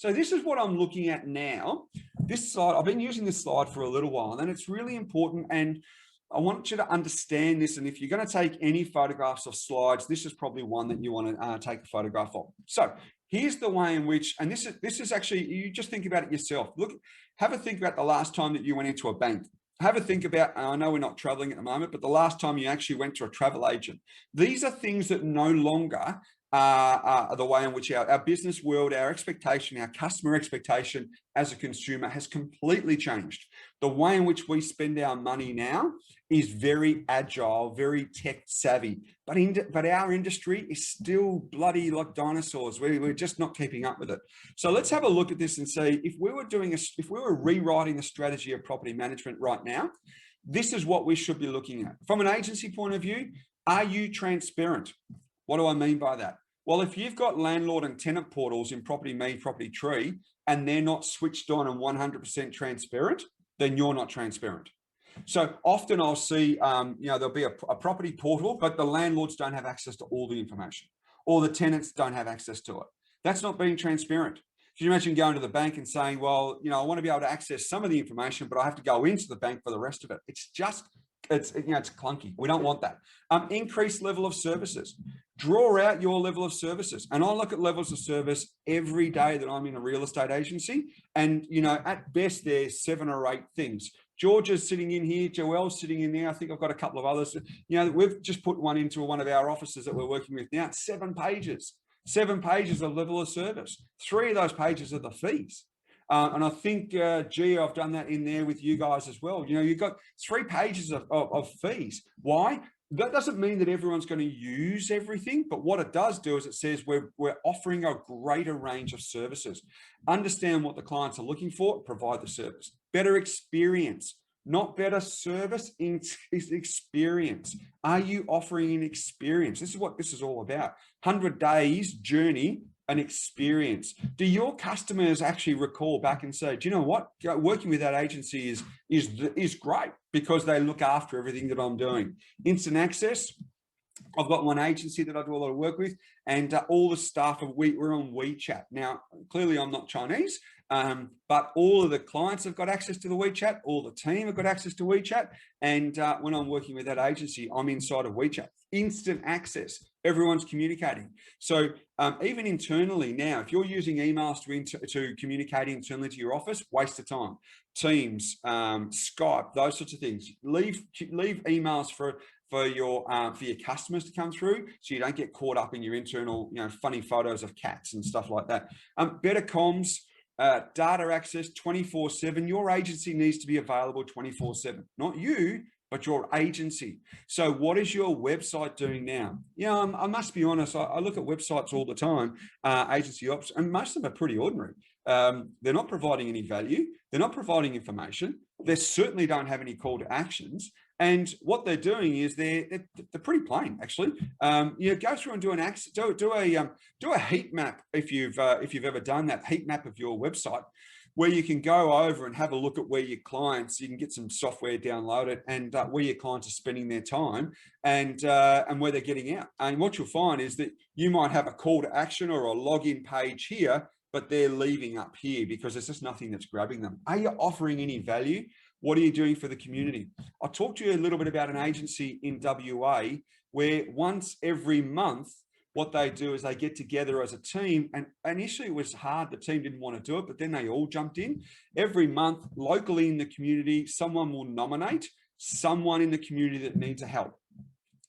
So this is what I'm looking at now. This slide, I've been using this slide for a little while, and it's really important. And I want you to understand this. And if you're going to take any photographs of slides, this is probably one that you want to take a photograph of. So here's the way in which, and this is actually, you just think about it yourself. Look, have a think about the last time that you went into a bank. Have a think about, I know we're not traveling at the moment, but the last time you actually went to a travel agent. These are things that no longer are the way in which our business world, our expectation, our customer expectation as a consumer has completely changed. The way in which we spend our money now is very agile, very tech savvy, but our industry is still bloody like dinosaurs. We're just not keeping up with it. So let's have a look at this and see if we were rewriting the strategy of property management right now, this is what we should be looking at. From an agency point of view, are you transparent? What do I mean by that? Well, if you've got landlord and tenant portals in Property Me, Property Tree, and they're not switched on and 100% transparent, then you're not transparent. So often I'll see, there'll be a property portal, but the landlords don't have access to all the information, or the tenants don't have access to it. That's not being transparent. Can you imagine going to the bank and saying, well, I want to be able to access some of the information, but I have to go into the bank for the rest of it. It's clunky. We don't want that. Increased level of services. Draw out your level of services. And I look at levels of service every day that I'm in a real estate agency. And, at best, there's 7 or 8 things. Georgia's sitting in here. Joelle's sitting in there. I think I've got a couple of others. We've just put one into one of our offices that we're working with now. 7 pages. 7 pages of level of service. 3 of those pages are the fees. And I think, Gio, I've done that in there with you guys as well. You've got 3 pages of fees. Why? That doesn't mean that everyone's going to use everything, but what it does do is it says we're offering a greater range of services. Understand what the clients are looking for, provide the service. Better experience, not better service, is experience. Are you offering an experience? This is what this is all about. 100 days journey, an experience. Do your customers actually recall back and say, do you know what? Working with that agency is great because they look after everything that I'm doing. Instant access. I've got one agency that I do a lot of work with, and all the staff we're on WeChat. Now, clearly I'm not Chinese, but all of the clients have got access to the WeChat. All the team have got access to WeChat. And when I'm working with that agency, I'm inside of WeChat. Instant access. Everyone's communicating. So even internally now, if you're using emails to communicate internally to your office, waste of time. Teams, Skype, those sorts of things. Leave emails for your customers to come through, so you don't get caught up in your internal, funny photos of cats and stuff like that. Better comms, data access 24/7. Your agency needs to be available 24/7. Not you, but your agency. So what is your website doing now? I must be honest, I look at websites all the time, agency ops, and most of them are pretty ordinary. They're not providing any value. They're not providing information. They certainly don't have any call to actions. And what they're doing is they're pretty plain, actually. Go through and do a heat map if you've ever done that heat map of your website, where you can go over and have a look at where your clients, you can get some software downloaded, and where your clients are spending their time and where they're getting out. And what you'll find is that you might have a call to action or a login page here, but they're leaving up here because there's just nothing that's grabbing them. Are you offering any value? What are you doing for the community? I'll talk to you a little bit about an agency in WA where once every month, what they do is they get together as a team, and initially it was hard. The team didn't want to do it, but then they all jumped in. Every month, locally in the community, someone will nominate someone in the community that needs a help.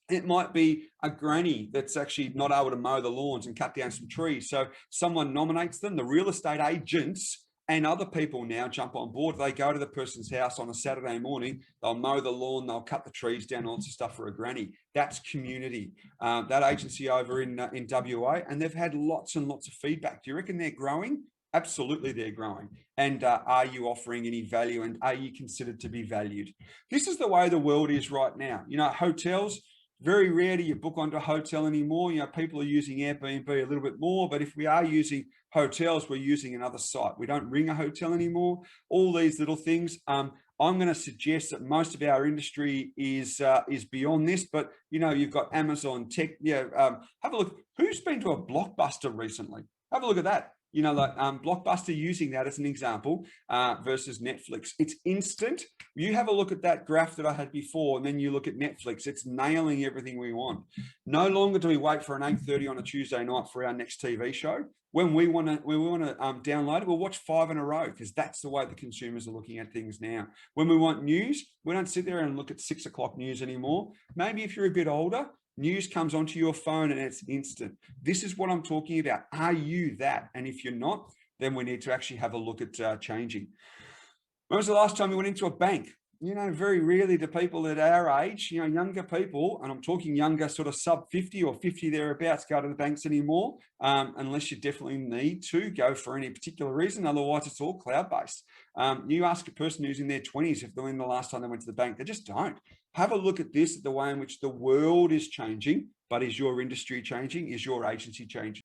It might be a granny that's actually not able to mow the lawns and cut down some trees. So someone nominates them. The real estate agents and other people now jump on board. They go to the person's house on a Saturday morning. They'll mow the lawn. They'll cut the trees down, lots of stuff for a granny. That's community. That agency over in WA, and they've had lots and lots of feedback. Do you reckon they're growing? Absolutely, they're growing. And are you offering any value? And are you considered to be valued? This is the way the world is right now. Hotels. Very rare do you book onto a hotel anymore. People are using Airbnb a little bit more, but if we are using hotels, we're using another site. We don't ring a hotel anymore. All these little things. I'm going to suggest that most of our industry is beyond this, but you've got Amazon tech. Have a look. Who's been to a Blockbuster recently? Have a look at that. you know, like Blockbuster using that as an example versus Netflix. It's instant. You have a look at that graph that I had before, and then you look at Netflix. It's nailing everything we want. No longer do we wait for an 8:30 on a Tuesday night for our next TV show. When we want to download it, we'll watch 5 in a row, because that's the way the consumers are looking at things now. When we want news, we don't sit there and look at 6 o'clock news anymore. Maybe if you're a bit older, news comes onto your phone and it's instant. This is what I'm talking about. Are you that? And if you're not, then we need to actually have a look at changing. When was the last time you went into a bank? You know, very rarely do people at our age, you know, younger people, and I'm talking younger, sort of sub 50 or 50 thereabouts, go to the banks anymore, unless you definitely need to go for any particular reason. Otherwise, it's all cloud-based. You ask a person who's in their 20s if they're in the last time they went to the bank, they just don't. Have a look at this, at the way in which the world is changing, but is your industry changing? Is your agency changing?